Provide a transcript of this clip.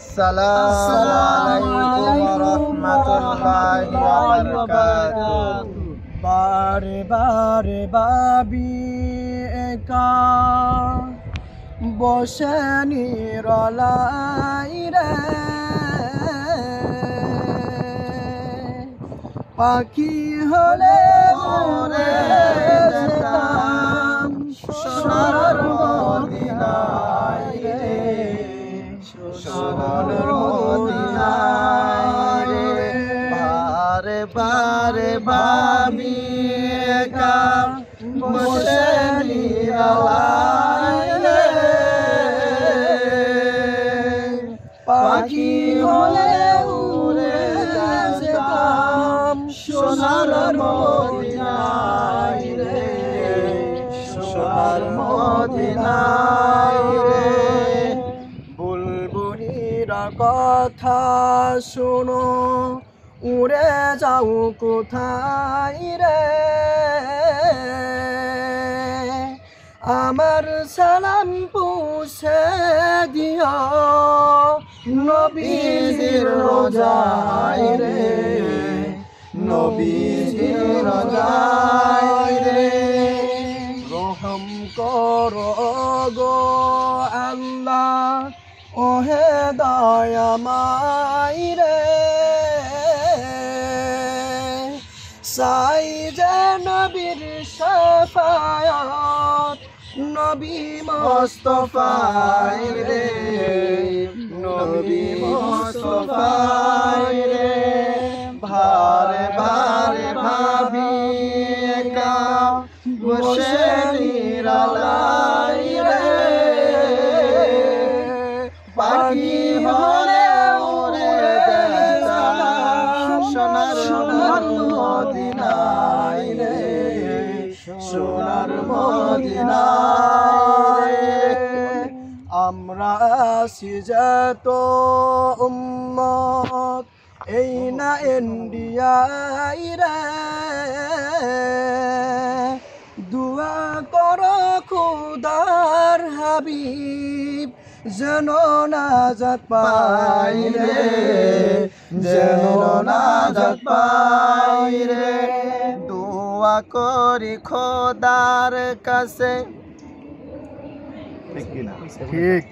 Assalamualaikum warahmatullahi wabarakatuh. বারে বারে ভাবি একা বসে নিরলাই রে পাখি হলে ওরে যেতাম সোনার মদিনায় রে, সোনার মদিনায় রে। বারে বারে ভাবি একা বসে নিরলাই রে, পাখি হলে উড়ে যেতাম সোনার মদিনায় রে, সোনার মদিনায় রে। বুলবুলিরা কথা শোনো উড়ে যাও কোথায় রে, আমার সালাম পৌঁছে দিও নবীজির রোজায় রে, নবীজির রোজায় রে। রহম করো গো আল্লাহ ওহে দয়াময় রে, সাই যে নবীর শাফায়াত নবী মুস্তাফায় রে, নবী মুস্তাফায় রে। বারে বারে ভাবি একা বসে নিরলাই রে, পাখি হলে উড়ে যেতাম সোনার মদিনায় রে, সোনার মদিনায় রে। আমরা সিজাত উম্মত এই না ইন্ডিয়াই রে, দুয়া করো খুদার হাবিব যেন নাজাত পাই রে, যেন নাজাত পাই রে। দোয়া করি খোদার কাছে, ঠিক।